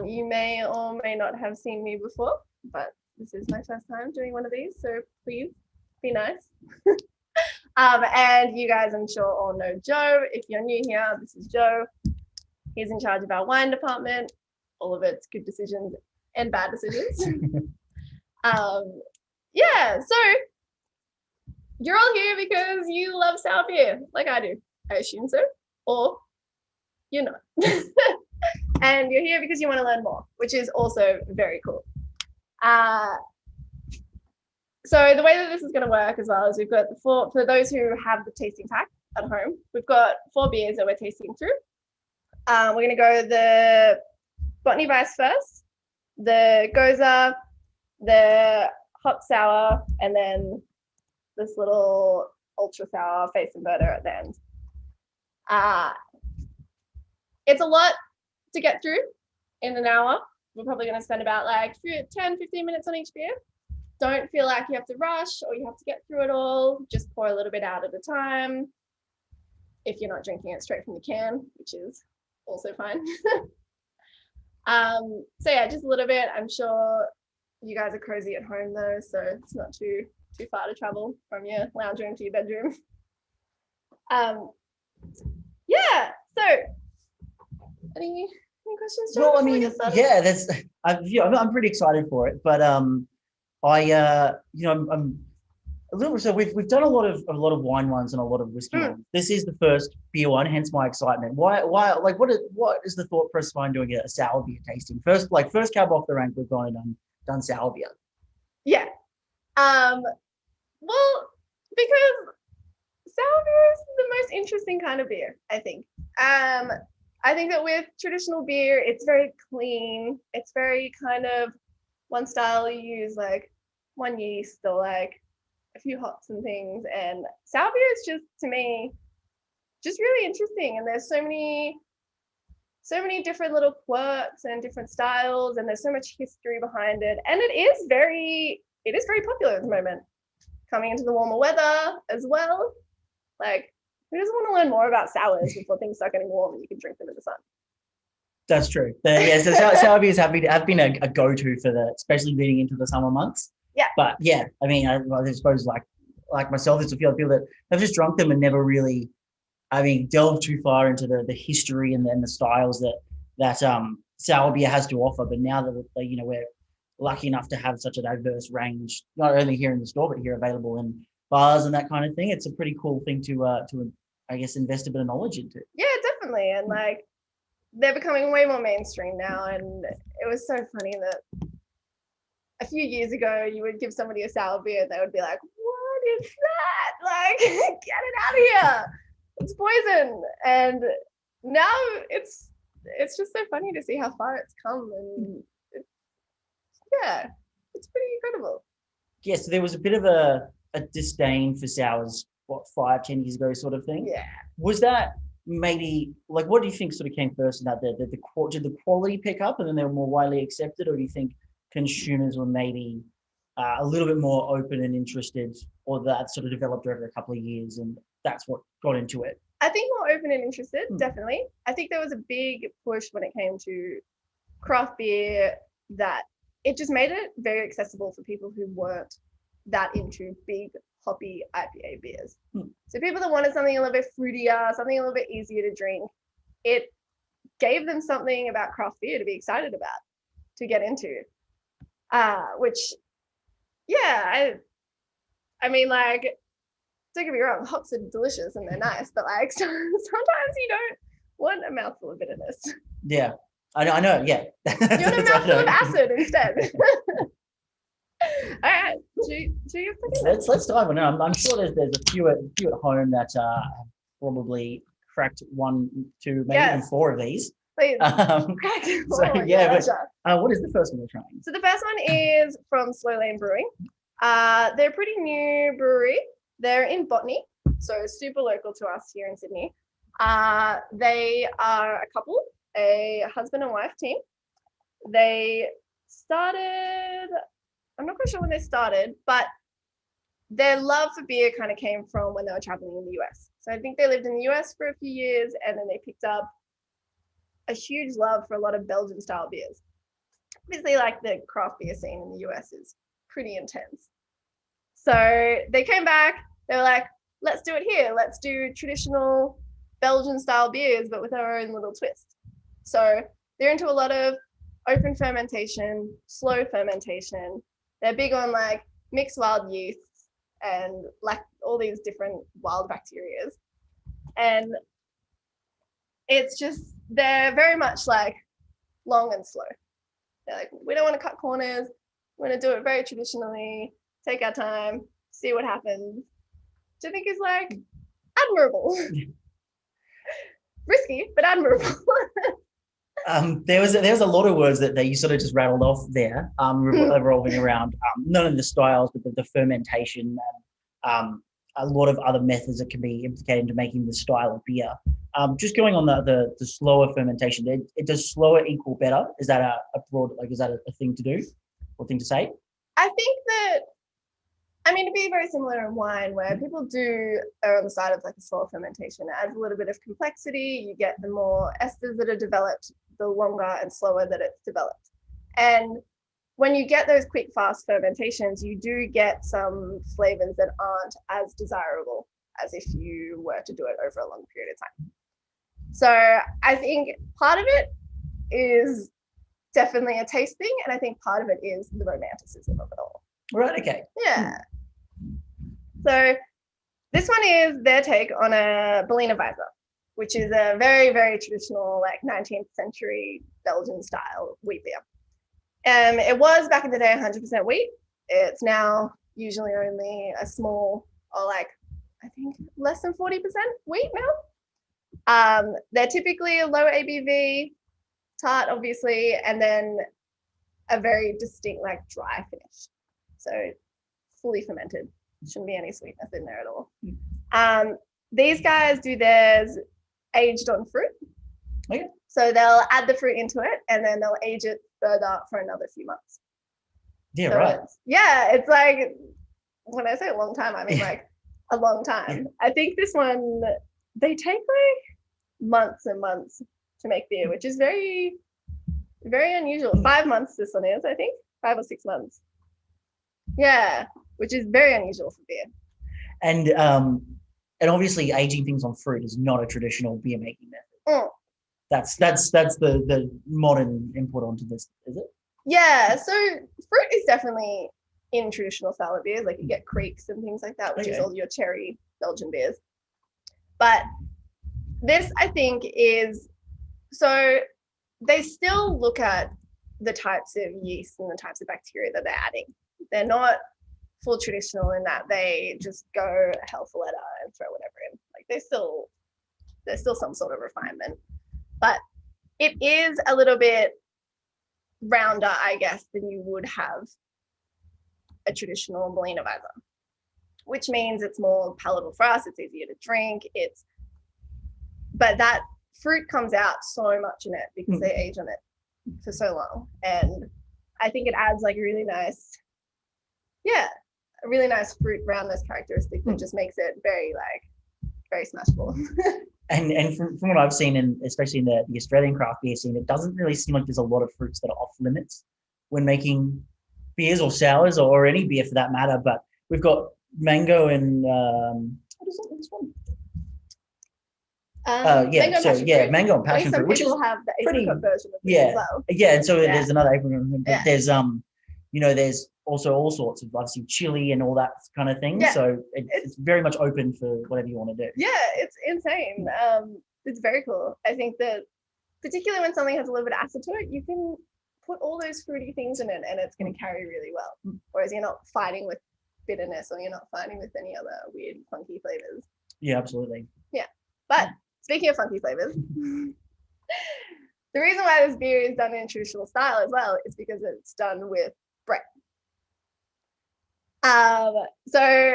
You may or may not have seen me before, but this is my first time doing one of these, so please be nice. And you guys, I'm sure, all know Joe. If you're new here, this is Joe. He's in charge of our wine department, all of its good decisions and bad decisions. Yeah, so you're all here because you love sour beer, like I do. I assume so, or you're not. And you're here because you want to learn more, which is also very cool. So the way that this is going to work as well is we've got for those who have the tasting pack at home, we've got 4 beers that we're tasting through. We're going to go the Botany Vice first, the Gosé, the hot sour, and then this little ultra sour face inverter at the end. It's a lot to get through in an hour. We're probably going to spend about like 10, 15 minutes on each beer. Don't feel like you have to rush or you have to get through it all. Just pour a little bit out at a time. If you're not drinking it straight from the can, which is also fine. So yeah, just a little bit. I'm sure you guys are cozy at home though, so it's not too far to travel from your lounge room to your bedroom. Yeah, so any questions, John? Well, I mean, yeah, I'm pretty excited for it, but I'm a little. So we've done a lot of wine ones and a lot of whiskey ones. This is the first beer one, hence my excitement. Why? Like, what is the thought process behind doing a sour beer tasting? First cab off the rank, we've gone and done sour beer. Yeah. Well, because sour beer is the most interesting kind of beer, I think. I think that with traditional beer, it's very clean. It's very kind of one style. You use like one yeast or like a few hops and things. And sour beer is just, to me, just really interesting. And there's so many different little quirks and different styles, and there's so much history behind it. And it is very popular at the moment. Coming into the warmer weather as well. Like, who doesn't want to learn more about sours before things start getting warm and you can drink them in the sun? That's true. So sour beers have been a go-to for especially leading into the summer months. Yeah. But yeah, I mean, I suppose like myself, there's a few people that have just drunk them and never really, delved too far into the history and then the styles that sour beer has to offer. But now that we're lucky enough to have such a diverse range, not only here in the store but here available in bars and that kind of thing, it's a pretty cool thing to I guess invest a bit of knowledge into. Yeah, definitely. And like, they're becoming way more mainstream now. And it was so funny that a few years ago you would give somebody a sour beer and they would be like, what is that? Like, get it out of here. It's poison. And now it's just so funny to see how far it's come. And it's pretty incredible. Yeah, so there was a bit of a disdain for sours, 5-10 years ago sort of thing. Yeah. Was that maybe, like, what do you think sort of came first in that? Did the quality pick up and then they were more widely accepted, or do you think consumers were maybe a little bit more open and interested, or that sort of developed over a couple of years and that's what got into it? I think more open and interested, definitely. I think there was a big push when it came to craft beer, that it just made it very accessible for people who weren't that into big hoppy IPA beers. So people that wanted something a little bit fruitier, something a little bit easier to drink, it gave them something about craft beer to be excited about, to get into. Which, yeah, I mean, like, don't get me wrong, hops are delicious and they're nice, but like sometimes you don't want a mouthful of bitterness. Yeah, I know. Yeah, you want a mouthful of acid instead. All right, let's dive on. I'm sure there's a few at home that have probably cracked 1, 2, maybe even 4 of these. Please. What is the first one we're trying? So the first one is from Slow Lane Brewing. They're a pretty new brewery. They're in Botany, so super local to us here in Sydney. They are a couple, a husband and wife team. They started, I'm not quite sure when they started, but their love for beer kind of came from when they were traveling in the US. So I think they lived in the US for a few years and then they picked up a huge love for a lot of Belgian style beers. Obviously, like the craft beer scene in the US is pretty intense. So they came back, they were like, let's do it here. Let's do traditional Belgian style beers, but with our own little twist. So they're into a lot of open fermentation, slow fermentation. They're big on like mixed wild yeasts and like all these different wild bacteria. And it's just, they're very much like long and slow. They're like, we don't want to cut corners. We're going to do it very traditionally, take our time, see what happens, which I think is like admirable. Risky, but admirable. There was a lot of words that you sort of just rattled off there, revolving around none of the styles, but the fermentation and a lot of other methods that can be implicated into making the style of beer. Just going on the slower fermentation, does slower equal better? Is that a broad, like, is that a thing to do or thing to say? I think that, I mean, it'd be very similar in wine where people do err on the side of like a slower fermentation. It adds a little bit of complexity. You get the more esters that are developed, the longer and slower that it's developed. And when you get those quick, fast fermentations, you do get some flavors that aren't as desirable as if you were to do it over a long period of time. So I think part of it is definitely a taste thing, and I think part of it is the romanticism of it all. Right, okay. Yeah. So this one is their take on a Berliner Weisse, which is a very, very traditional, like 19th century Belgian style wheat beer. It was back in the day 100% wheat. It's now usually only a small, or like, I think less than 40% wheat now. They're typically a low ABV, tart, obviously, and then a very distinct, like dry finish. So fully fermented. Shouldn't be any sweetness in there at all. These guys do theirs aged on fruit. Okay. So they'll add the fruit into it and then they'll age it further for another few months. Yeah, so right. It's like, when I say a long time, I mean like a long time. I think this one, they take like months and months to make beer, which is very, very unusual. 5 months this one is, I think, 5 or 6 months. Yeah, which is very unusual for beer. And obviously aging things on fruit is not a traditional beer making method. That's the modern input onto this, is it? Yeah, so fruit is definitely in traditional style of beers, like you get creeks and things like that, which is all your cherry Belgian beers. But this, I think, is, so they still look at the types of yeast and the types of bacteria that they're adding. They're not full traditional in that they just go hell for leather and throw whatever in. Like there's still some sort of refinement, but it is a little bit rounder, I guess, than you would have a traditional Berliner Weisse, which means it's more palatable for us. It's easier to drink. But that fruit comes out so much in it because they age on it for so long, and I think it adds like a really nice fruit roundness characteristic that just makes it very smashable. And from what I've seen, and especially in the Australian craft beer scene, it doesn't really seem like there's a lot of fruits that are off limits when making beers or sours or any beer for that matter. But we've got mango and what is it? This one? Mango and passion fruit, which is have the apricot version of it as well. Yeah, and so there's another apricot. There's there's also all sorts of obviously chili and all that kind of thing. Yeah. So it's very much open for whatever you want to do. Yeah, it's insane. It's very cool. I think that particularly when something has a little bit of acid to it, you can put all those fruity things in it and it's going to carry really well. Whereas you're not fighting with bitterness or you're not fighting with any other weird funky flavors. Yeah, absolutely. Yeah, but speaking of funky flavors, the reason why this beer is done in traditional style as well is because it's done with Brett. So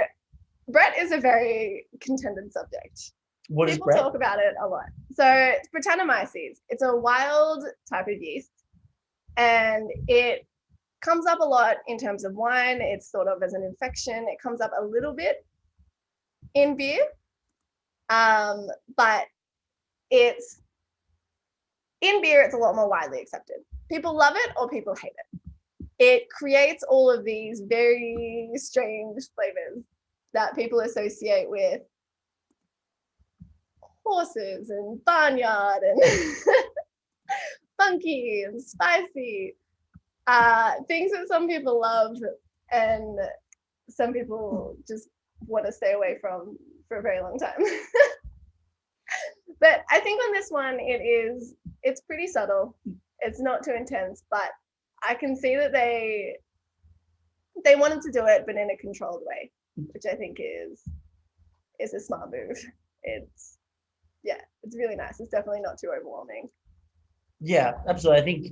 Brett is a very contended subject. What is People Brett? talk about it a lot. So it's Brettanomyces. It's a wild type of yeast, and it comes up a lot in terms of wine. It's sort of as an infection. It comes up a little bit in beer, but it's in beer, it's a lot more widely accepted. People love it or people hate it. It creates all of these very strange flavors that people associate with horses and barnyard and funky and spicy. Things that some people love and some people just want to stay away from for a very long time. But I think on this one, it's pretty subtle. It's not too intense, but I can see that they wanted to do it, but in a controlled way, which I think is a smart move. It's really nice. It's definitely not too overwhelming. Yeah, absolutely. I think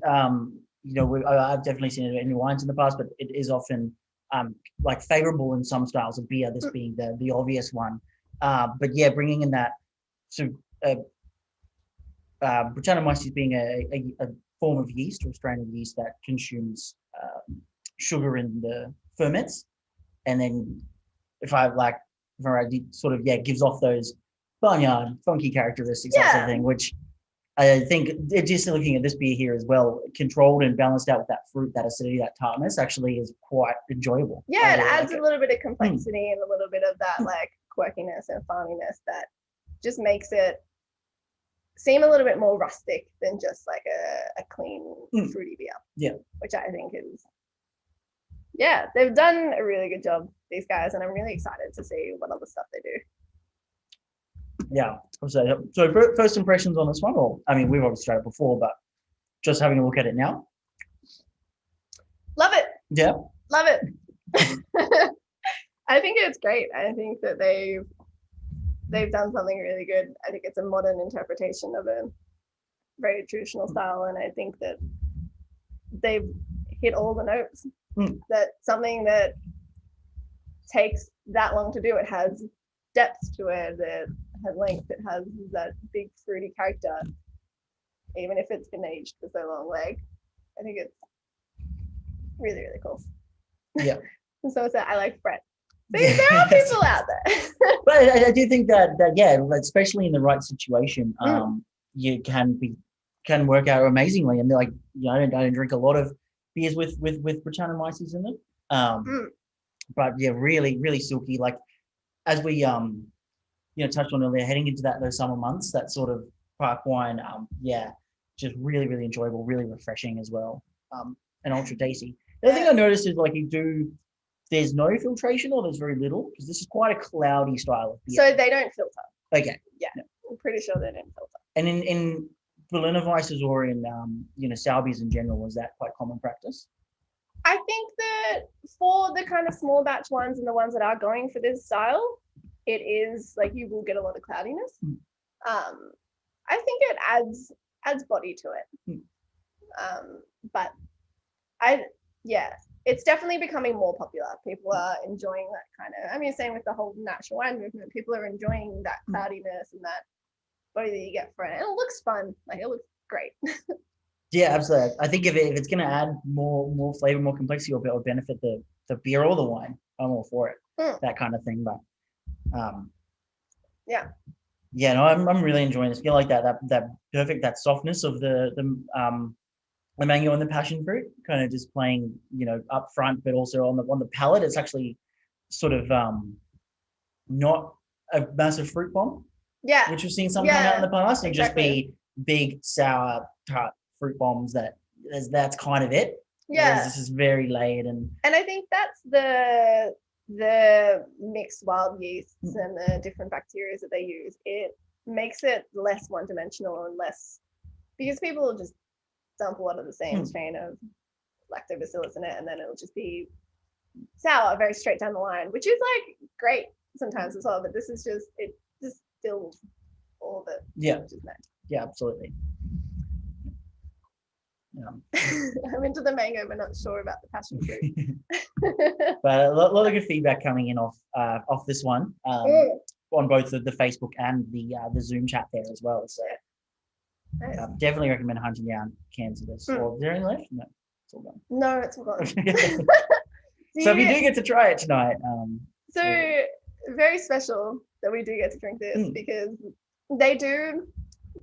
I've definitely seen it in wines in the past, but it is often like favorable in some styles of beer. This being the obvious one, but yeah, bringing in that sort of Brettanomyces being a form of yeast or strain of yeast that consumes sugar in the ferments, and then if I sort of gives off those barnyard funky characteristics, that sort of thing, which I think just looking at this beer here as well, controlled and balanced out with that fruit, that acidity, that tartness, actually is quite enjoyable. Yeah, it adds a little bit of complexity and a little bit of that like quirkiness and farminess that just makes it seem a little bit more rustic than just like a clean fruity beer. Yeah, which I think is they've done a really good job, these guys, and I'm really excited to see what other stuff they do. Yeah. So first impressions on this one, or I mean, we've obviously tried it before, but just having a look at it now. Love it. Yeah. Love it. I think it's great. I think that they've done something really good. I think it's a modern interpretation of a very traditional style, and I think that they've hit all the notes. That something that takes that long to do, it has depth to it, it has length, it has that big fruity character, even if it's been aged for so long. Like, I think it's really, really cool. Yeah. So I like Brett. See, there are people out there. But I do think that especially in the right situation, you can work out amazingly. And like, I don't drink a lot of beers with Brettanomyces in them. But yeah, really, really silky. Like as we touched on earlier, heading into those summer months, that sort of park wine, just really, really enjoyable, really refreshing as well, and ultra tasty. The other thing I noticed is like there's no filtration, or there's very little, because this is quite a cloudy style of beer. So they don't filter. Okay. Yeah, I'm pretty sure they don't filter. And in Berliner Weisses or in sour beers in general, is that quite common practice? I think that for the kind of small batch ones and the ones that are going for this style, it is like you will get a lot of cloudiness. I think it adds body to it. But it's definitely becoming more popular. People are enjoying that kind of, I mean, same with the whole natural wine movement. People are enjoying that cloudiness and that body that you get for it. And it looks fun. Like, it looks great. Yeah, absolutely. I think if it's going to add more flavor, more complexity, or benefit the beer or the wine, I'm all for it. That kind of thing. But no, I'm really enjoying this. I feel like that perfect, that softness of the mango and the passion fruit, kind of just playing up front, but also on the palate. It's actually sort of not a massive fruit bomb. Yeah, which we've seen some come out in the past, and just be big sour tart fruit bombs. That's kind of it. Yeah, whereas this is very layered, and I think that's the mixed wild yeasts and the different bacteria that they use. It makes it less one-dimensional and less, because people will just dump a lot of the same strain of lactobacillus in it, and then it'll just be sour very straight down the line, which is like great sometimes as well. But this is just fills all of it. Yeah, which is nice. Yeah, absolutely. I'm into the mango, but not sure about the passion fruit. But a lot of good feedback coming in off this one, on both the Facebook and the Zoom chat there as well. So nice. Definitely recommend hunting down cans of this. Or is there any left? No, it's all gone. No, it's all gone. So if you do get to try it tonight, very special that we do get to drink this, because they do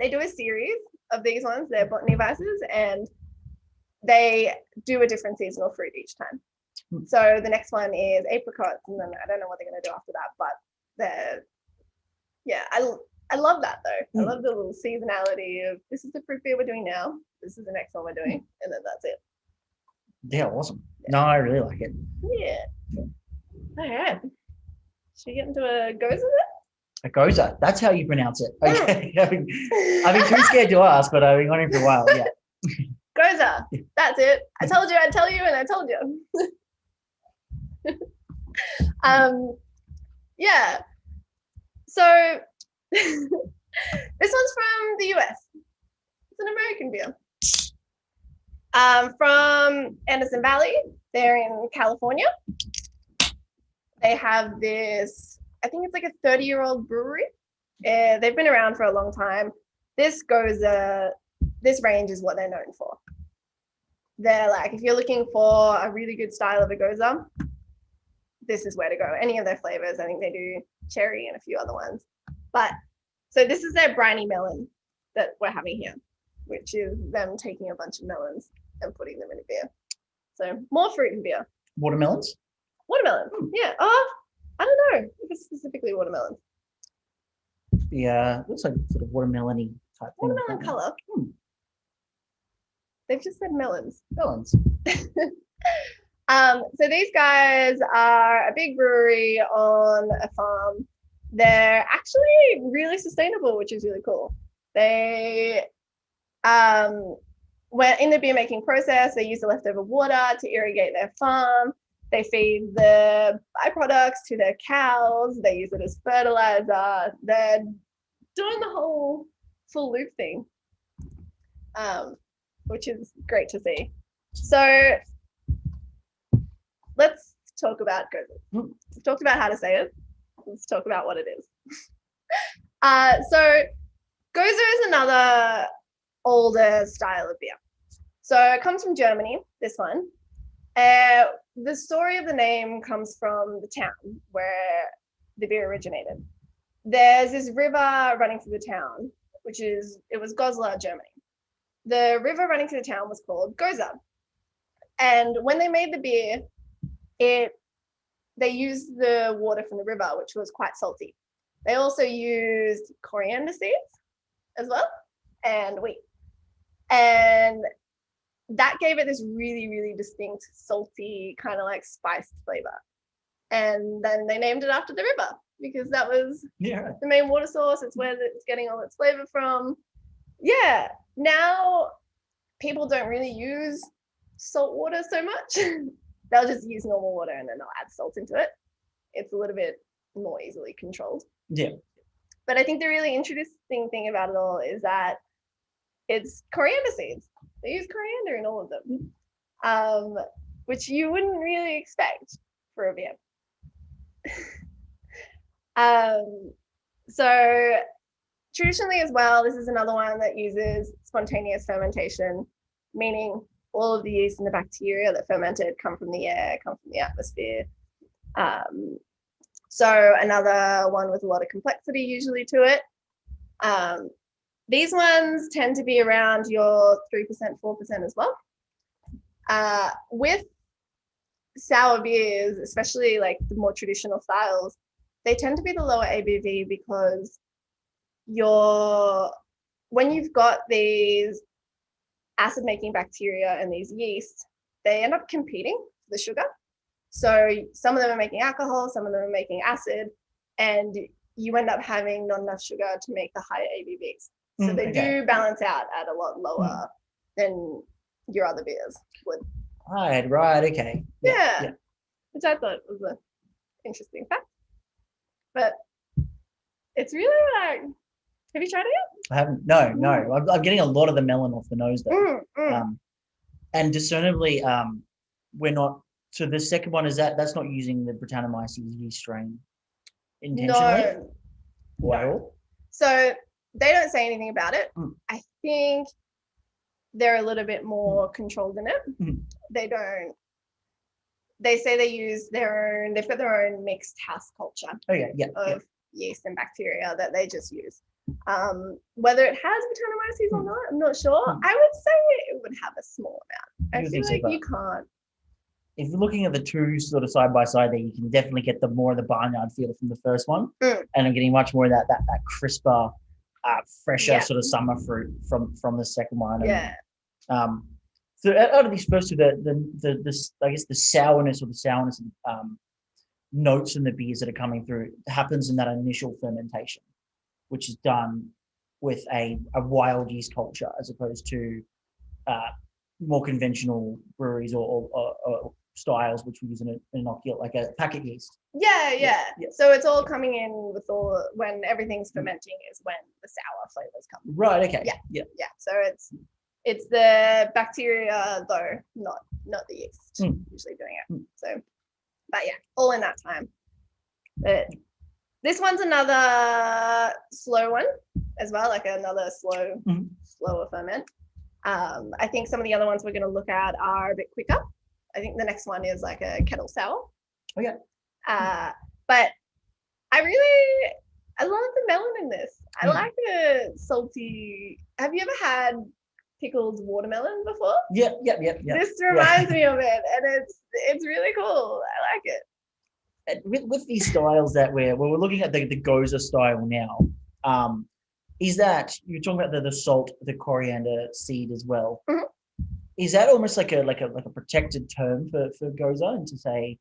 a series of these ones. They're botany vices, and they do a different seasonal fruit each time. So the next one is apricots, and then I don't know what they're going to do after that, but they're, yeah, I love that though. I love the little seasonality of this is the fruit beer we're doing now, this is the next one we're doing, and then that's it. Yeah, awesome. No, I really like it. Yeah. All right. Should we get into a Gosé then? A Gosé. That's how you pronounce it. Okay. I've been too scared to ask, but I've been on it for a while. Yeah. Gosé. That's it. I told you I'd tell you, and I told you. Yeah. So this one's from the US. It's an American beer. From Anderson Valley. They're in California. They have this, I think it's like a 30-year-old brewery. They've been around for a long time. This range is what they're known for. They're like, if you're looking for a really good style of a Gosé, this is where to go. Any of their flavors, I think they do cherry and a few other ones. But so this is their briny melon that we're having here, which is them taking a bunch of melons and putting them in a beer. So more fruit in beer. Watermelons? Watermelon, yeah. Oh, I don't know if it's specifically watermelon. Yeah, looks like sort of watermelon-y type thing. Watermelon color. They've just said melons. Melons. So these guys are a big brewery on a farm. They're actually really sustainable, which is really cool. They, when in the beer making process, they use the leftover water to irrigate their farm. They feed the byproducts to their cows. They use it as fertilizer. They're doing the whole full loop thing, which is great to see. So let's talk about Gosé. We've talked about how to say it. Let's talk about what it is. So Gosé is another older style of beer. So it comes from Germany, this one. The story of the name comes from the town where the beer originated. There's this river running through the town, it was Goslar, Germany. The river running through the town was called Gosé. And when they made the beer, they used the water from the river, which was quite salty. They also used coriander seeds as well, and wheat. And that gave it this really, really distinct, salty, kind of like spiced flavor. And then they named it after the river because that was the main water source. It's where it's getting all its flavor from. Yeah, now people don't really use salt water so much. They'll just use normal water and then they'll add salt into it. It's a little bit more easily controlled. Yeah. But I think the really interesting thing about it all is that it's coriander seeds. They use coriander in all of them, which you wouldn't really expect for a beer. So traditionally as well, this is another one that uses spontaneous fermentation, meaning all of the yeast and the bacteria that fermented come from the air, come from the atmosphere. So another one with a lot of complexity usually to it. These ones tend to be around your 3%, 4% as well. With sour beers, especially like the more traditional styles, they tend to be the lower ABV because when you've got these acid-making bacteria and these yeast, they end up competing for the sugar. So some of them are making alcohol, some of them are making acid, and you end up having not enough sugar to make the higher ABVs. So they do balance out at a lot lower than your other beers would. Right, okay. Yeah. Which I thought was an interesting fact. But it's really like, have you tried it yet? I haven't. No. I'm getting a lot of the melon off the nose though. And discernibly, we're not. So the second one is that's not using the Brettanomyces yeast strain intentionally. No. So they don't say anything about it. I think they're a little bit more controlled in it. They don't. They say they use they've got their own mixed house culture of yeast and bacteria that they just use. Whether it has Brettanomyces or not, I'm not sure. I would say it would have a small amount. I feel like you can't. If you're looking at the two sort of side by side there, you can definitely get the more of the barnyard feel from the first one, and I'm getting much more of that crisper, fresher sort of summer fruit from the second one. And, so out of these first two, the I guess the sourness notes in the beers that are coming through happens in that initial fermentation, which is done with a wild yeast culture as opposed to more conventional breweries or styles which we use an inoculate, like a packet yeast. Yeah. So it's all coming in with when everything's fermenting is when the sour flavors come. Right. Okay. Yeah. So it's the bacteria though, not the yeast usually doing it. So, but yeah, all in that time. But this one's another slow one as well, like another slower ferment. I think some of the other ones we're going to look at are a bit quicker. I think the next one is like a kettle sour. Okay. But I love the melon in this. I like the salty. Have you ever had pickled watermelon before? Yeah. This reminds me of it, and it's really cool. I like it. With these styles that we're looking at the Gosé style now, is that you're talking about the salt, the coriander seed as well? Mm-hmm. Is that almost like a protected term for Gosé, and to say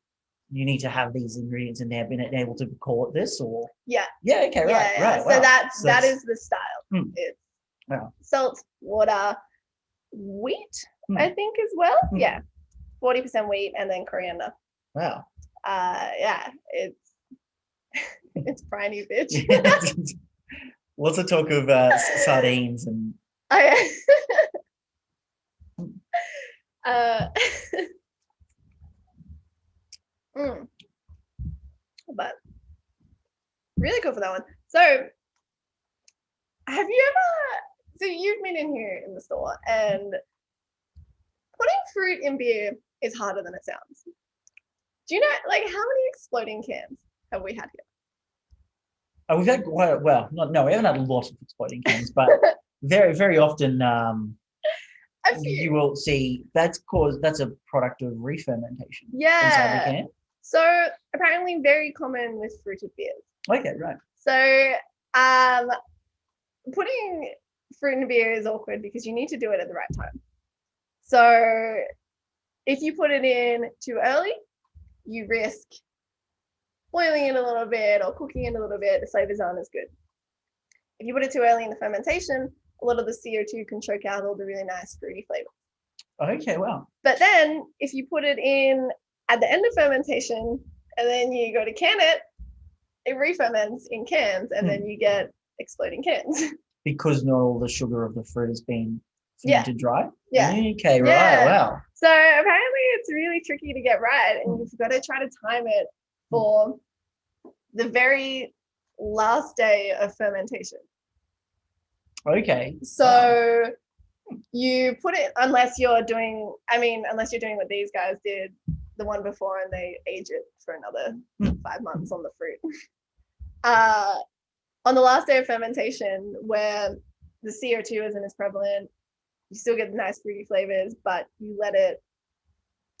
you need to have these ingredients in there, being able to call it this, or right. So wow. that is the style. It's salt, water, wheat, I think as well. 40% wheat and then coriander. Wow. It's briny, bitch. What's the talk of sardines and? But really cool for that one. So have you ever? So you've been in here in the store, and putting fruit in beer is harder than it sounds. Do you know, like, how many exploding cans have we had here? We've had we haven't had a lot of exploding cans, but very, very often you will see that's a product of re-fermentation. Inside the can. So apparently very common with fruited beers. Okay, right. So putting fruit in a beer is awkward because you need to do it at the right time. So if you put it in too early, you risk boiling it a little bit or cooking it a little bit. The flavors aren't as good. If you put it too early in the fermentation, a lot of the CO2 can choke out all the really nice fruity flavors. Okay, wow. But then if you put it in at the end of fermentation and then you go to can it, it re-ferments in cans and then you get exploding cans. Because not all the sugar of the fruit has been fermented dry? Yeah. Okay, right, wow. So apparently it's really tricky to get right, and you've got to try to time it for the very last day of fermentation. Okay. So you put it, unless you're doing what these guys did the one before and they age it for another 5 months on the fruit. On the last day of fermentation, where the CO2 isn't as prevalent, you still get the nice fruity flavors, but you let it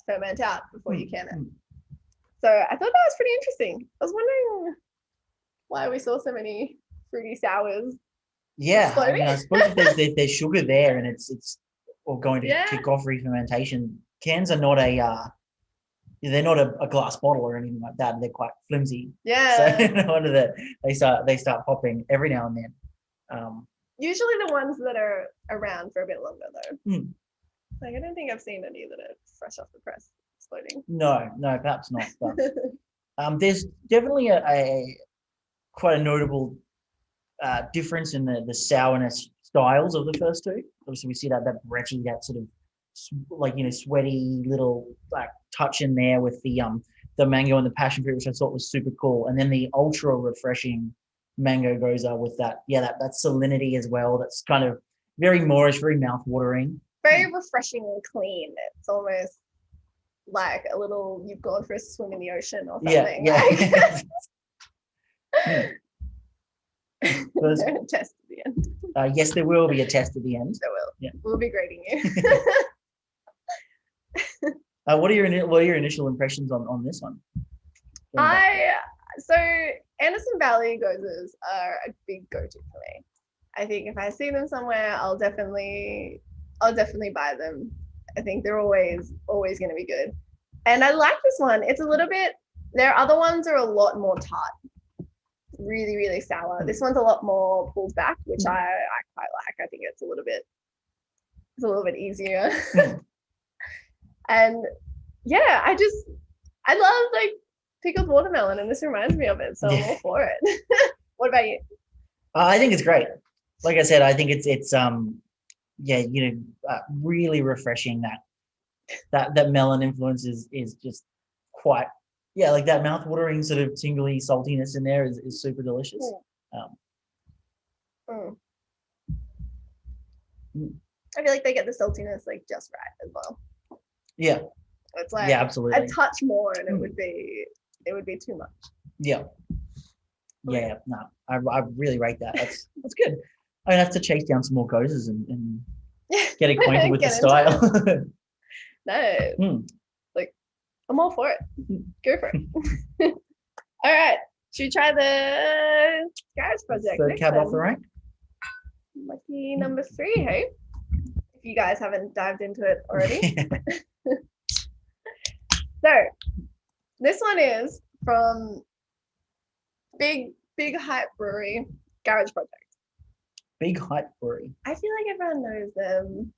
ferment out before you can it. So I thought that was pretty interesting. I was wondering why we saw so many fruity sours. Yeah, I suppose if there's sugar there and it's going to kick off re-fermentation, cans are not they're not a glass bottle or anything like that. They're quite flimsy. Yeah. So no wonder that they start popping every now and then. Usually the ones that are around for a bit longer though. Like I don't think I've seen any that are fresh off the press exploding. No, perhaps not. But there's definitely a quite a notable difference in the sourness styles of the first two. Obviously, we see that bretty, that sort of sweaty little like touch in there with the mango and the passion fruit, which I thought was super cool, and then the ultra refreshing mango Gosé with that salinity as well. That's kind of very Moorish, very mouth-watering. Very refreshing and clean. It's almost like a little, you've gone for a swim in the ocean or something. Yeah. Because, Test at the end. yes, there will be a test at the end. There will. Yeah. We'll be grading you. What are your initial impressions on this one? So Anderson Valley Goses are a big go-to for me. I think if I see them somewhere, I'll definitely buy them. I think they're always going to be good. And I like this one. It's a little bit, their other ones are a lot more tart. Really, really sour. This one's a lot more pulled back, which I quite like. I think it's a little bit easier. And yeah, I love like pickled watermelon, and this reminds me of it, so I'm all for it. What about you? I think it's great. Like I said, I think it's really refreshing. That melon influence is just quite, like that mouth-watering sort of tingly saltiness in there is super delicious. I feel like they get the saltiness like just right as well. Yeah. It's like absolutely. a touch more, and it would be too much. Yeah. Yeah. No, I really rate that. That's good. I have to chase down some more Goses and get acquainted with the style. No, like I'm all for it. Go for it. All right, should we try the Garage Project? Third cab off the rank. Lucky number 3, hey? If you guys haven't dived into it already. So this one is from Big Hype Brewery, Garage Project. Big Hype Brewery. I feel like everyone knows them.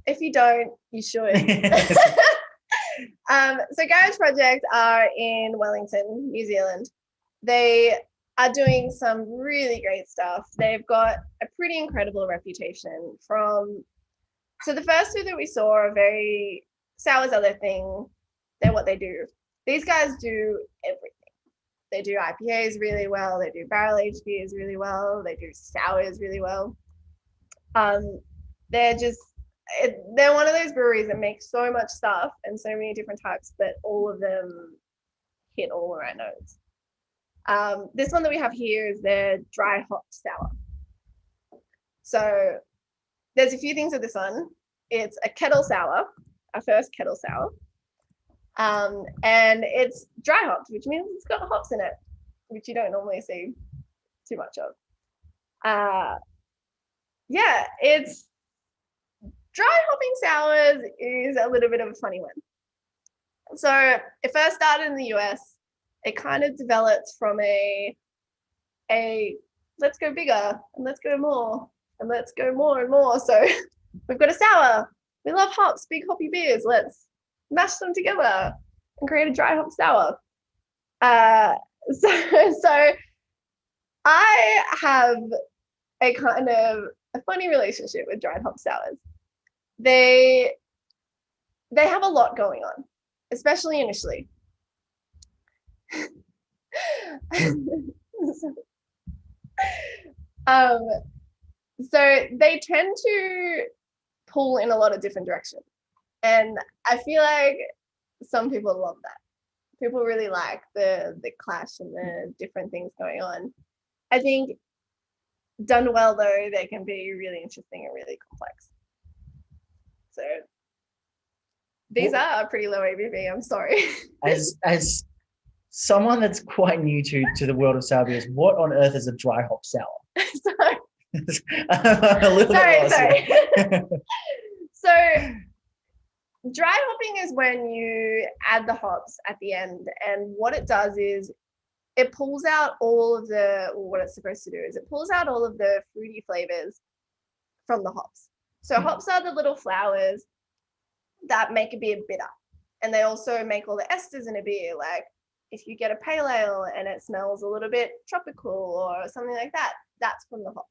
If you don't, you should. So Garage Project are in Wellington, New Zealand. They are doing some really great stuff. They've got a pretty incredible reputation so the first 2 that we saw are very sours are their thing. They're what they do. These guys do everything. They do IPAs really well. They do barrel-aged beers really well. They do sours really well. They're one of those breweries that make so much stuff and so many different types, but all of them hit all the right notes. This one that we have here is their dry hop sour. So there's a few things with this one. It's a kettle sour, our first kettle sour. And it's dry hopped, which means it's got hops in it, which you don't normally see too much of. It's dry hopping sours is a little bit of a funny one. So it first started in the US. It kind of developed from a let's go bigger and let's go more and let's go more and more. So we've got a sour. We love hops, big hoppy beers. Let's mash them together and create a dry hop sour. So I have a kind of a funny relationship with dried hop sours. They have a lot going on, especially initially. So they tend to pull in a lot of different directions, and I feel like some people love that. People really like the clash and the different things going on. I think done well though, they can be really interesting and really complex. So these are pretty low ABV. I'm sorry. As someone that's quite new to the world of sour beers, what on earth is a dry hop sour? Sorry. Sorry. So dry hopping is when you add the hops at the end, and what it does is it pulls out all of what it's supposed to do is it pulls out all of the fruity flavors from the hops. So hops are the little flowers that make a beer bitter, and they also make all the esters in a beer. Like if you get a pale ale and it smells a little bit tropical or something like that, that's from the hops.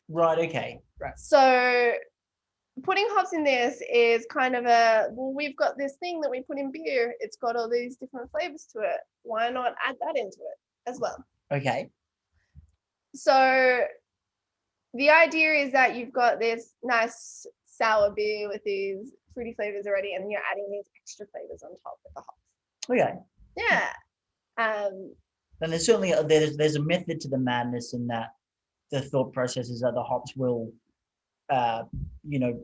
Right, okay. Right. So putting hops in this is kind of we've got this thing that we put in beer. It's got all these different flavors to it. Why not add that into it as well? Okay. So the idea is that you've got this nice sour beer with these fruity flavors already, and you're adding these extra flavors on top with the hops. Okay. Yeah. And there's certainly there's a method to the madness in that the thought process is that the hops will,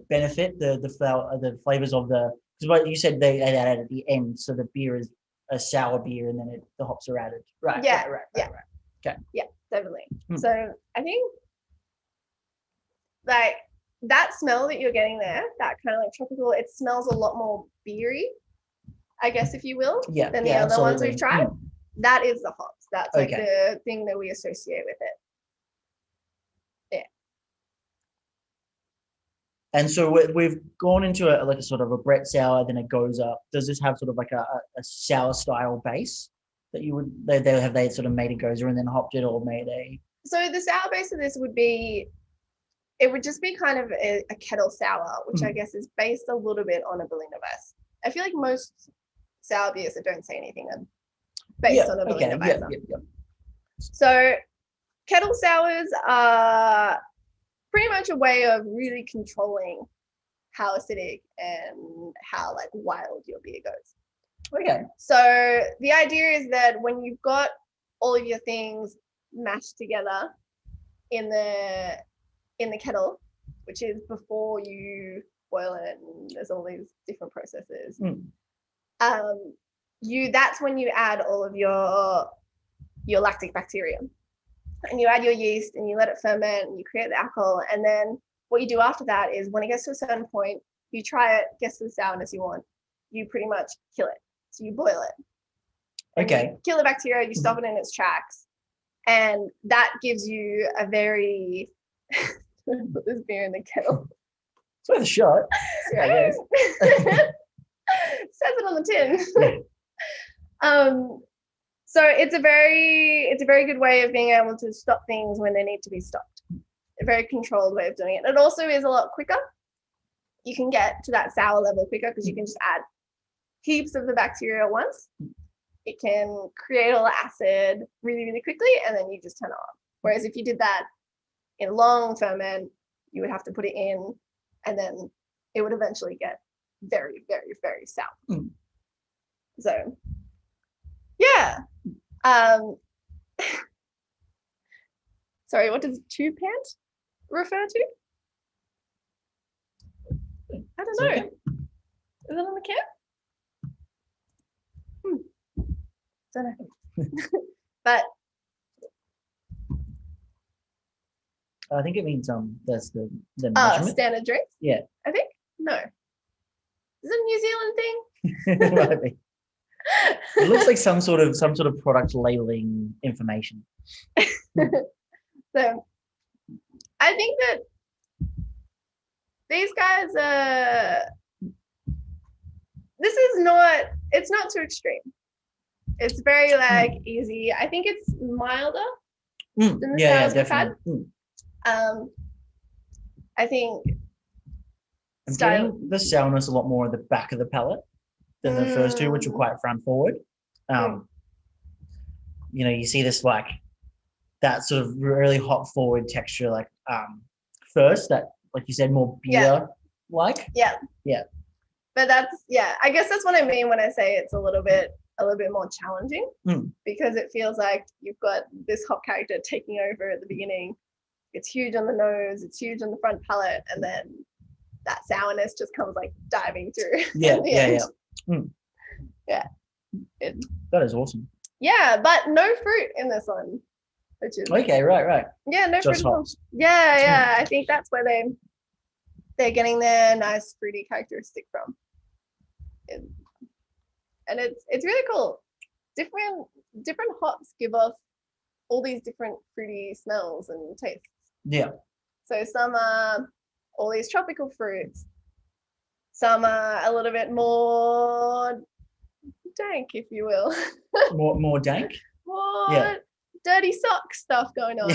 benefit the flavors of the. Because what you said they added at the end, so the beer is a sour beer, and then the hops are added. Right. Yeah. Right. Okay. Yeah, definitely. So I think like that smell that you're getting there, that kind of like tropical, it smells a lot more beery, I guess, if you will, than the other ones we've tried. That is the hops. That's like the thing that we associate with it. Yeah. And so we've gone into a sort of a Brett sour, then it goes up. Does this have sort of like a sour style base that you would they sort of made a Gosé and then hopped it, or made a? So the sour base of this would be, it would just be kind of a kettle sour, which I guess is based a little bit on a Berliner Weiss. I feel like most sour beers that don't say anything are based on a Berliner Weiss. So kettle sours are pretty much a way of really controlling how acidic and how like wild your beer goes. Okay. So the idea is that when you've got all of your things mashed together in the kettle, which is before you boil it, and there's all these different processes. That's when you add all of your lactic bacteria, and you add your yeast and you let it ferment and you create the alcohol. And then what you do after that is when it gets to a certain point, you try it, gets to the sourness you want, you pretty much kill it. So you boil it. Okay. You kill the bacteria, you stop it in its tracks. And that gives you a very put this beer in the kettle. It's worth a shot. Yeah, I guess. Says it on the tin. So it's a very good way of being able to stop things when they need to be stopped. A very controlled way of doing it. It also is a lot quicker. You can get to that sour level quicker because you can just add heaps of the bacteria at once. It can create all the acid really, really quickly, and then you just turn it off. Whereas if you did that in long ferment, you would have to put it in, and then it would eventually get very, very, very sour. So, yeah. Sorry, what does two pant refer to? I don't know. Is it on the can? Don't know. But I think it means that's the measurement. Standard drinks? Yeah. I think? No. Is it a New Zealand thing? It might be. It looks like some sort of product labeling information. So I think that these guys it's not too extreme. It's very like easy. I think it's milder than the sours we've had. I think I'm getting the sourness a lot more at the back of the palate than the first two, which were quite front forward. You see this like that sort of really hop forward texture, like first, that like you said, more beer like. Yeah. But I guess that's what I mean when I say it's a little bit more challenging, because it feels like you've got this hop character taking over at the beginning. It's huge on the nose, it's huge on the front palate, and then that sourness just comes like diving through. Yeah. That is awesome. Yeah, but no fruit in this one, which is okay. Right. Yeah, no just fruit. hops. Yeah. I think that's where they're getting their nice fruity characteristic from. And it's really cool. Different hops give off all these different fruity smells and tastes. Yeah. So some are all these tropical fruits. Some are a little bit more dank, if you will. more dank? More dirty sock stuff going on.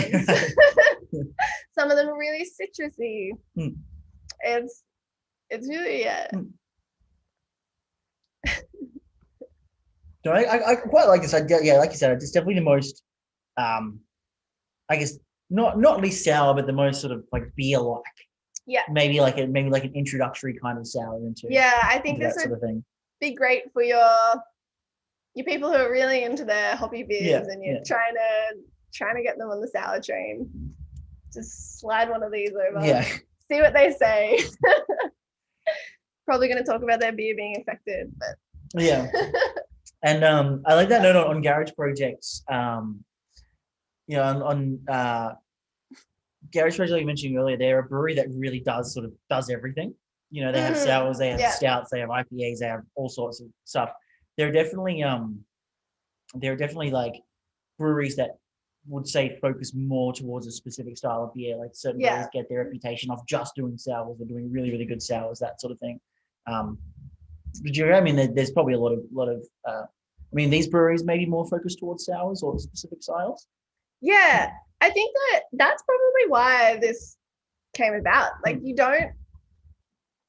Some of them are really citrusy. It's really No, I quite like this idea. Yeah, like you said, it's definitely the most, I guess not least sour, but the most sort of like beer-like. Yeah. Maybe like an introductory kind of sour into. Yeah, I think into this that would sort of thing. be great for your you people who are really into their hoppy beers and you're yeah. trying to get them on the sour train, just slide one of these over. Yeah. See what they say. Probably going to talk about their beer being infected, but Yeah. And I like that note on garage projects. You know, on garage projects like you mentioned earlier, they're a brewery that really does everything. You know, they have sours, they have stouts, they have IPAs, they have all sorts of stuff. There are definitely like breweries that would say focus more towards a specific style of beer. Like certain breweries get their reputation of just doing sours or doing really, really good sours, that sort of thing. But I mean, there's probably a lot of I mean, these breweries may be more focused towards sours or specific styles. Yeah, I think that's probably why this came about. Like,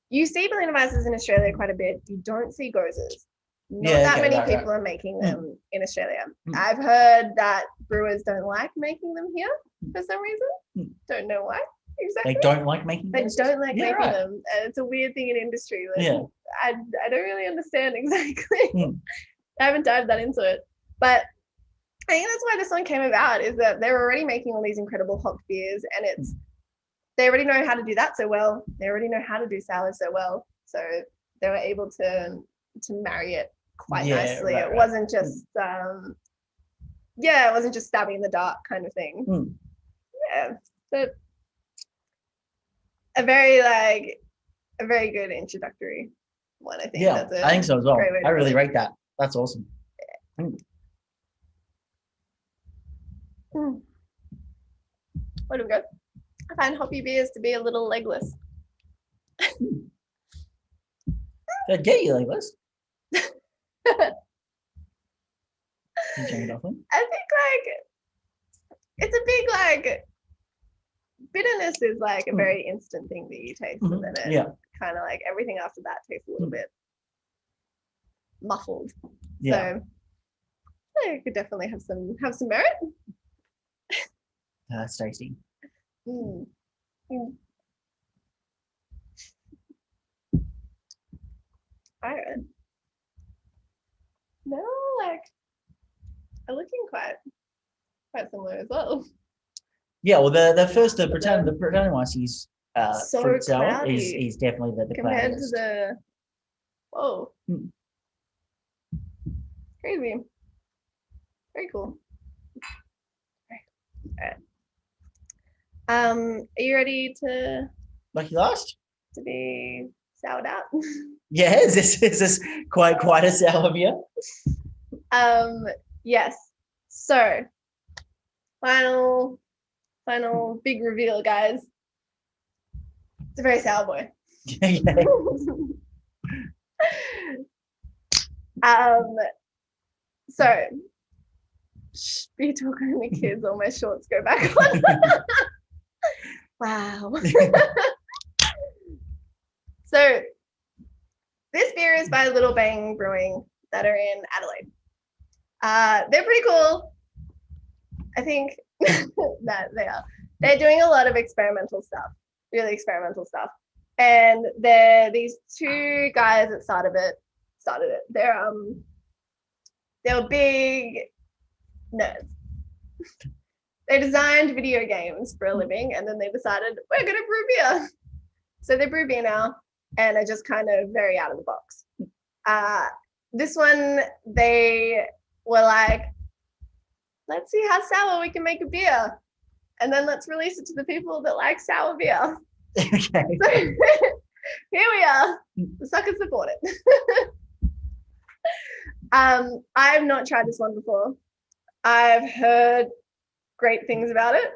you see Berliner Weisses in Australia quite a bit. You don't see Goses. Not that many people are making them in Australia. I've heard that brewers don't like making them here for some reason. Don't know why exactly. They don't like making them? They don't like making them. And it's a weird thing in industry. Like, I don't really understand exactly. I haven't dived that into it. But I think that's why this one came about, is that they're already making all these incredible hop beers, and they already know how to do that so well. They already know how to do sours so well. So they were able to marry it quite nicely. It wasn't just it wasn't just stabbing in the dark kind of thing. Yeah. But a very good introductory one, I think. Yeah, I think so as well. I really rate that. That's awesome. What have we got? I find hoppy beers to be a little legless. They'd get you legless. I think it's a big bitterness is like a very instant thing that you taste, and then it kind of like everything after that tastes a little bit muffled. So it could definitely have some merit. That's tasty. All right. No, are looking quite similar as well. Yeah, well, the Britannia-Weiss's fruit sour is definitely the compared cloudiest. to the crazy. Very cool. All right. Are you ready to Lucky last? To be soured out? Yeah, is this quite a sour beer? Yes. So final big reveal, guys. It's a very sour boy. So be talking to the kids, all my shorts go back on. Wow. So this beer is by Little Bang Brewing that are in Adelaide. They're pretty cool. I think that they are. They're doing a lot of experimental stuff, really experimental stuff. And they're these two guys that started it. They were big nerds. They designed video games for a living, and then they decided, we're going to brew beer. So they brew beer now, and are just kind of very out of the box. This one, they were like, let's see how sour we can make a beer. And then let's release it to the people that like sour beer. Okay. So here we are. The suckers support it. I've not tried this one before. I've heard great things about it.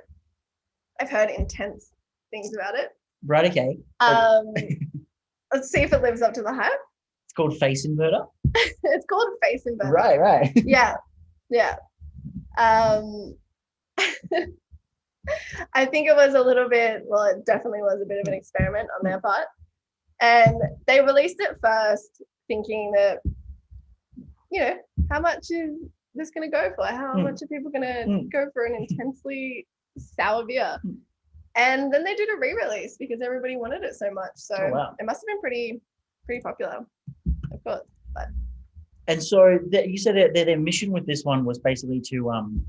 I've heard intense things about it. Right, okay. Let's see if it lives up to the hype. It's called Face Inverter. It's called Face Inverter. Right. Yeah. I think it was a little bit, well, it definitely was a bit of an experiment on their part. And they released it first thinking that, how much is this going to go for? How much are people going to go for an intensely sour beer? And then they did a re-release because everybody wanted it so much. So It must have been pretty popular, of course. But And so you said that their mission with this one was basically to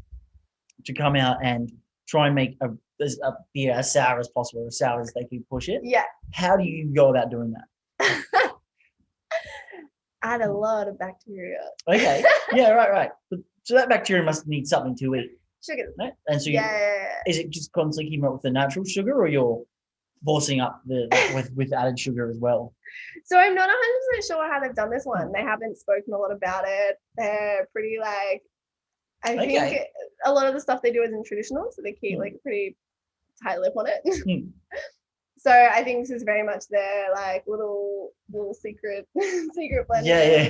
come out and try and make a beer as sour as possible, as sour as they could push it. Yeah. How do you go about doing that? Add a lot of bacteria. Okay. Yeah. Right. So that bacteria must need something to eat. Sugar. Right? And so Yeah. is it just constantly keeping up with the natural sugar, or you're forcing up with added sugar as well? So I'm not 100% sure how they've done this one. They haven't spoken a lot about it. They're pretty like, I think a lot of the stuff they do isn't traditional, so they keep like a pretty tight lip on it. So I think this is very much their like little secret blend. Yeah.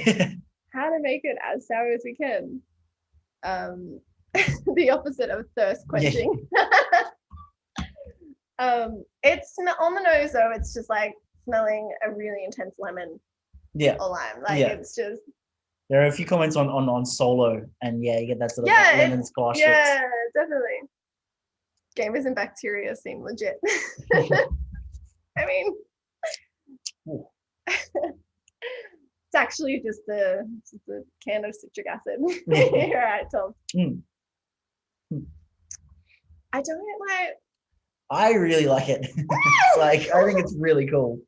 How to make it as sour as we can. The opposite of thirst quenching. Yeah. It's on the nose though. It's just like smelling a really intense lemon. Yeah. Or lime. Like it's just. There are a few comments on Solo, and you get that sort of lemon squash. Yeah, definitely. Gamers and bacteria seem legit. I mean, it's actually just a can of citric acid. You're right, Tom. I don't like. I really like it. It's like, I think it's really cool.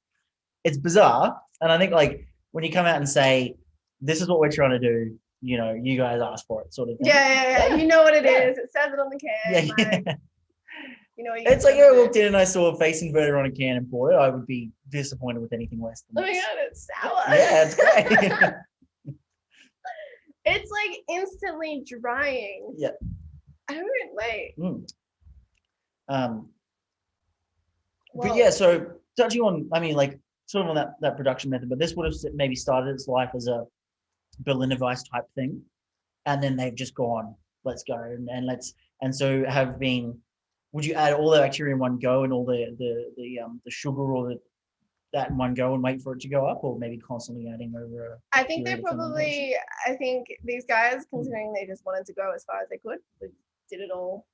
It's bizarre, and I think like when you come out and say, "This is what we're trying to do," you know, you guys asked for it, sort of thing. Yeah. You know what it is. It says it on the can. Yeah. You know, it's like if I walked in and I saw a face inverter on a can and poured it, I would be disappointed with anything less than this. Oh my god, it's sour. Yeah, it's great. It's like instantly drying. Yeah. I don't like. But yeah, so touching on, I mean, like sort of on that production method, but this would have maybe started its life as a Berliner Weiss type thing, and then they've just gone, let's go and so have been. Would you add all the bacteria in one go and all the sugar or that in one go and wait for it to go up, or maybe constantly adding over? I think they probably. I think these guys, considering they just wanted to go as far as they could, they did it all.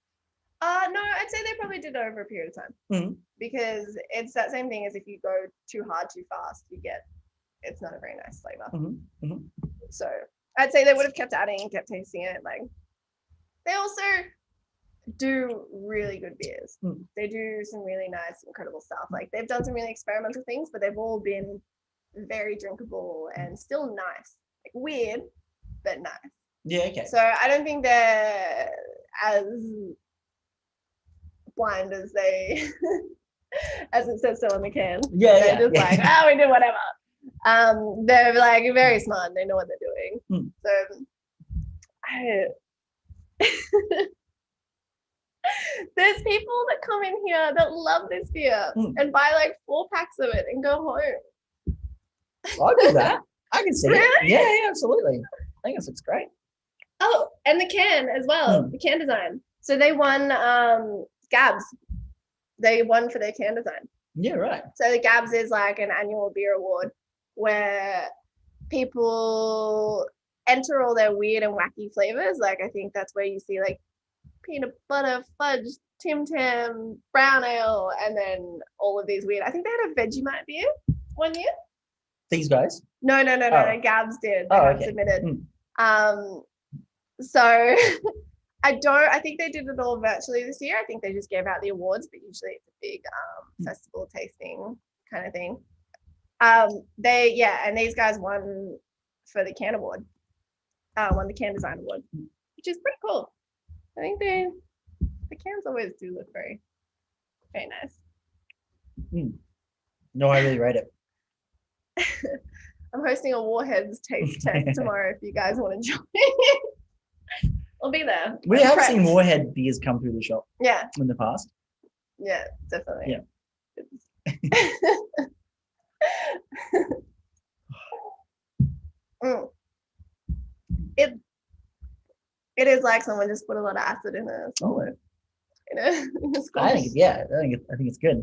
No, I'd say they probably did it over a period of time because it's that same thing as if you go too hard, too fast, it's not a very nice flavor. So I'd say they would have kept adding and kept tasting it. Like they also do really good beers. They do some really nice, incredible stuff. Like they've done some really experimental things, but they've all been very drinkable and still nice. Like weird, but nice. Yeah, okay. So I don't think they're as blind as they as it says so on the can. They're just like, we do whatever. They're like very smart. They know what they're doing. So there's people that come in here that love this beer and buy like 4 packs of it and go home. I'll do that. I can see it. Yeah, absolutely. I think that's great. Oh, and the can as well, the can design. So they won Gabs. They won for their can design. Yeah, right. So the Gabs is like an annual beer award where people enter all their weird and wacky flavors. Like I think that's where you see like peanut butter, fudge, Tim Tam, brown ale, and then all of these weird. I think they had a Vegemite beer one year. These guys? No. Gabs did. They submitted. So I think they did it all virtually this year. I think they just gave out the awards, but usually it's a big festival tasting kind of thing. And these guys won for the can award. Won the can design award, which is pretty cool. I think the cans always do look very, very nice. No, I really rate it. I'm hosting a Warheads taste test tomorrow if you guys want to join. I'll be there. We have seen Warhead beers come through the shop. Yeah. In the past. Yeah, definitely. Yeah. It is like someone just put a lot of acid in a solid. I think it's good.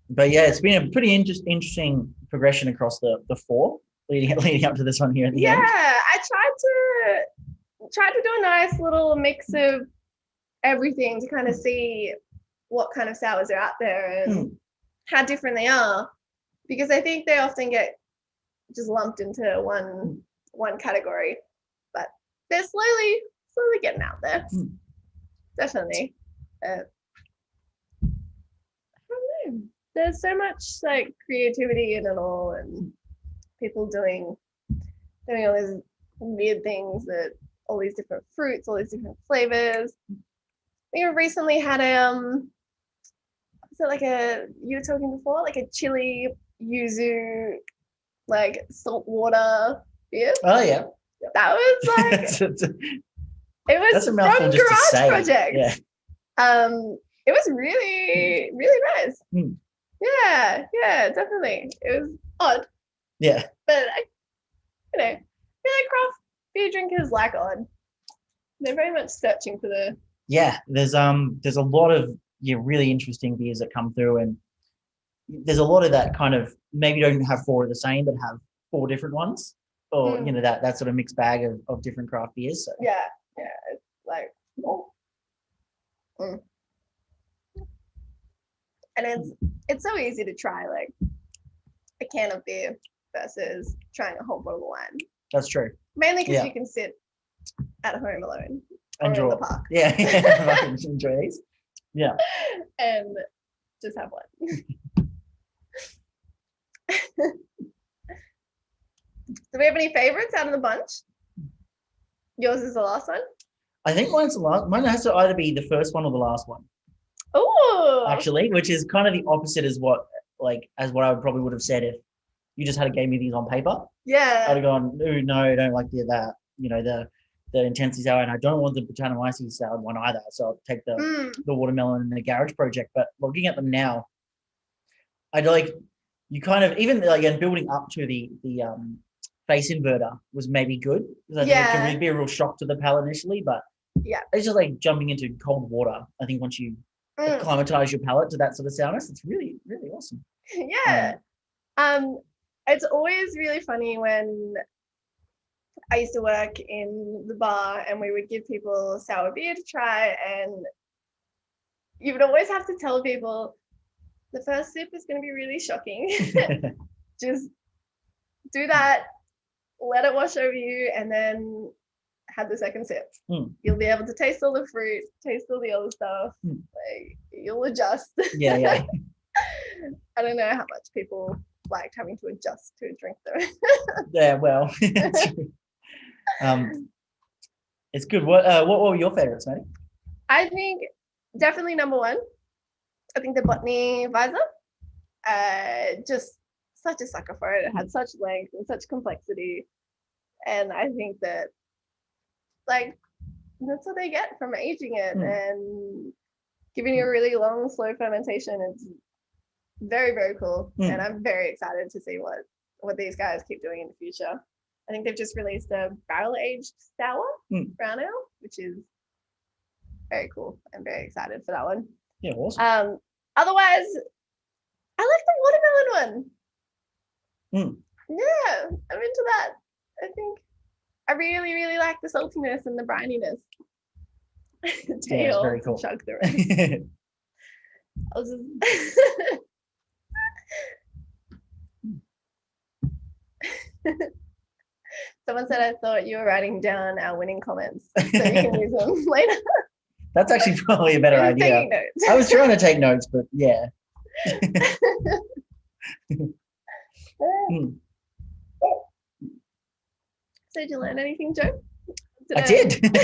But yeah, it's been a pretty interesting progression across the 4 leading up to this one here at the end. Yeah, I tried to do a nice little mix of everything to kind of see what kind of sours are out there and how different they are. because I think they often get just lumped into one category, but they're slowly getting out there. Definitely. I don't know. There's so much like creativity in it all, and people doing all these weird things, that all these different fruits, all these different flavors. We recently had you were talking before, like a chili yuzu, like saltwater beer. Oh yeah. That was like it was that's a from mouthful just to Garage say. Project. Yeah. It was really, really nice. Yeah, definitely. It was odd. Yeah. But I feel like craft beer drinkers like odd. They're very much searching for the. Yeah, there's a lot of really interesting beers that come through, and there's a lot of that kind of maybe don't have four of the same, but have four different ones, or that sort of mixed bag of different craft beers. So. Yeah, it's like. And it's so easy to try like a can of beer versus trying a whole bottle of wine. That's true. Mainly because you can sit at home alone or enjoy in the park. Yeah, enjoy these. Yeah. And just have one. Do we have any favorites out of the bunch? Yours is the last one? I think mine's the last. Mine has to either be the first one or the last one. Oh, actually, which is kind of the opposite as what I probably would have said if you just had gave me these on paper. Yeah, I'd have gone, no, I don't like that. The intensity sour, and I don't want the Britannomyces salad one either. So I'll take the watermelon and the Garage Project. But looking at them now, I'd like you kind of even like and building up to the face inverter was maybe good because I think it can really be a real shock to the palate initially, but it's just like jumping into cold water. I think once you acclimatize your palate to that sort of sourness, it's really, really awesome. Yeah. It's always really funny when I used to work in the bar and we would give people sour beer to try, and you would always have to tell people the first sip is going to be really shocking. Just do that, let it wash over you, and then have the second sip. You'll be able to taste all the fruit, taste all the other stuff. Like you'll adjust. Yeah. I don't know how much people liked having to adjust to a drink though. Yeah, well, it's good. What were your favorites, Maddie? I think definitely number one. I think the Botany Visor. Just such a sucker for it. It had such length and such complexity, and I think that like that's what they get from aging it and giving you a really long, slow fermentation. It's very, very cool, and I'm very excited to see what these guys keep doing in the future. I think they've just released a barrel-aged sour brown ale, which is very cool. I'm very excited for that one. Yeah, awesome. Otherwise, I like the watermelon one. Yeah, I'm into that. I think I really, really like the saltiness and the brininess. Yeah, it's very cool. Chug the rest. I'll just. Someone said I thought you were writing down our winning comments so you can use them later. That's actually probably a better idea. I was trying to take notes, but yeah. So did you learn anything, Joe? I did. Did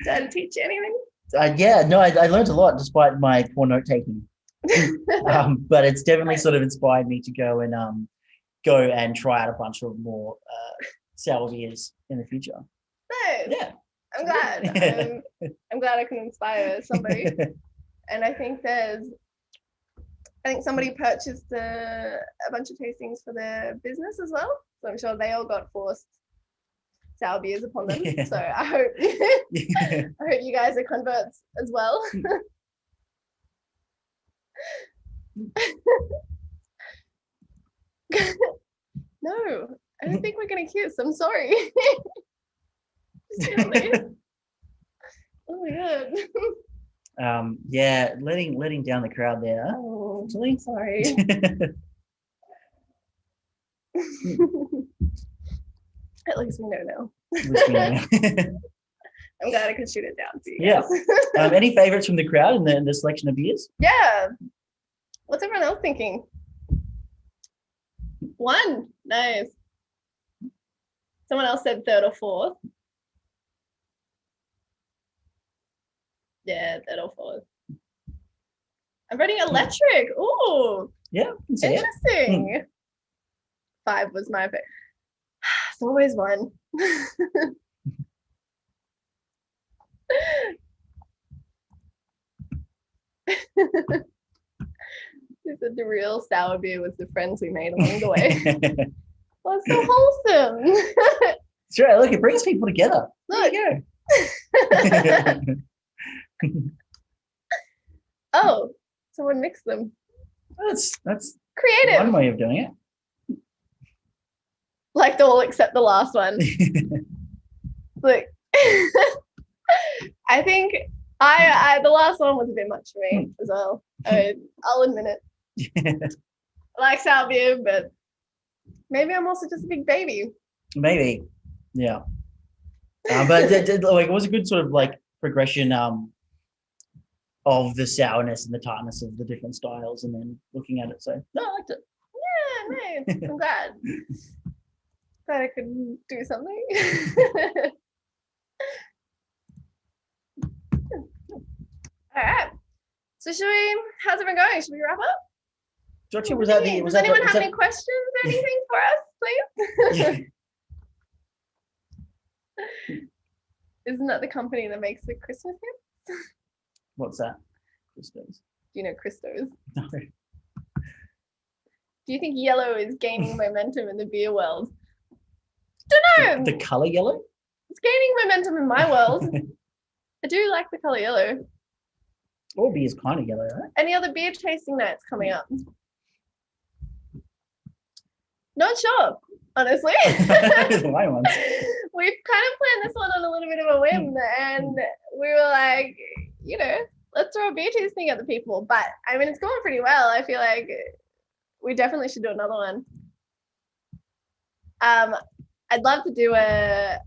I teach you anything? I learned a lot despite my poor note taking. But it's definitely sort of inspired me to go and try out a bunch of more sour beers in the future. Nice. Yeah. I'm glad. I'm glad I can inspire somebody. And I think somebody purchased a bunch of tastings for their business as well. So I'm sure they all got forced sour beers upon them. Yeah. So I hope you guys are converts as well. No, I don't think we're gonna kiss. I'm sorry. Oh my god. Letting down the crowd there. Oh. Oh, Actually. sorry. At least we know now. I'm glad I could shoot it down for you guys. Any favorites from the crowd and the selection of beers? Yeah. What's everyone else thinking? One. Nice. Someone else said third or fourth. Yeah, third or fourth. I'm voting electric. Ooh. Yeah, can see interesting. 5 was my favorite. It's always one. The real sour beer was the friends we made along the way. Well, it's so wholesome. Sure, look, it brings people together. Look. There you go. Oh, someone mixed them. That's creative. one way of doing it. Like all except the last one. Look, I think I the last one was a bit much for me as well. I'll admit it. I like sour beer, but maybe I'm also just a big baby. Maybe, yeah. But it was a good sort of like progression of the sourness and the tartness of the different styles, and then looking at it. So no, I liked it. Yeah, nice. I'm glad. Glad I could do something. All right. So how's it been going? Should we wrap up? Does anyone have any questions or anything for us, please? Isn't that the company that makes the Christmas hymns? What's that? Christos. Do you know Christos? No. Do you think yellow is gaining momentum in the beer world? Don't know. The color yellow? It's gaining momentum in my world. I do like the color yellow. All beer is kind of yellow, right? Any other beer tasting nights coming up? Not sure, honestly. We've kind of planned this one on a little bit of a whim, and we were like, let's throw a beer tasting at the people. But I mean, it's going pretty well. I feel like we definitely should do another one. I'd love to do a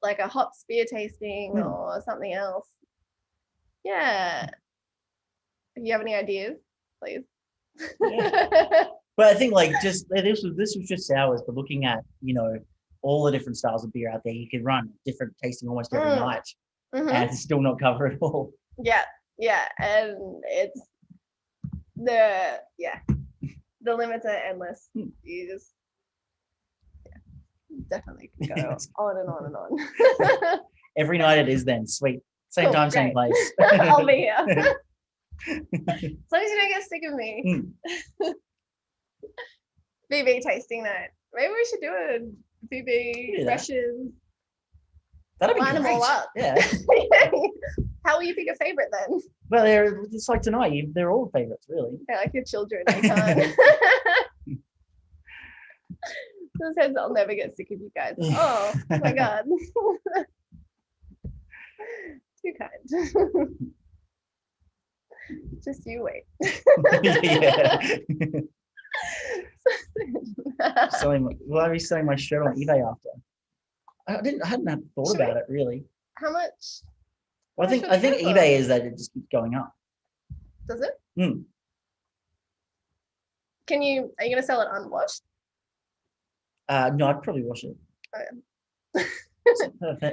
hops beer tasting or something else. Yeah. If you have any ideas, please. Yeah. But I think this was just sours, but looking at all the different styles of beer out there, you could run different tasting almost every night, and still not cover it all. Yeah, and it's the limits are endless. You just definitely can go on and on and on. Every night it is then. Sweet. Same time, same place. I'll be here. As long as you don't get sick of me. BB tasting night. Maybe we should do a BB rushes. That'd be line great. Them all up. Yeah. How will you pick a favorite then? Well, it's like tonight. They're all favorites, really. They're like your children. You can't. So says I'll never get sick of you guys. Oh my god. Too kind. Just you wait. Yeah. I'll be selling my shirt on eBay after. I hadn't thought about it really. How much? Well, I think eBay is that it just keeps going up. Does it? Mm. Are you gonna sell it unwashed? No, I'd probably wash it. Oh, yeah.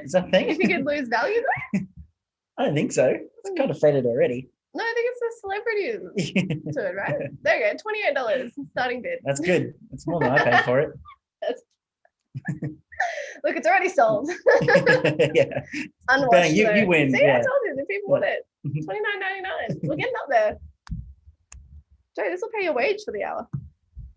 Is that a thing? You think it'd lose value though? I don't think so. It's kind of faded already. No, I think it's the celebrities to it, right? There you go, $28 starting bid. That's good. That's more than I paid for it. Look, it's already sold. Yeah. Unwashed. Bang, you win. See, yeah. I told you, the people want it. $29.99. We're getting up there. Joe, this will pay your wage for the hour.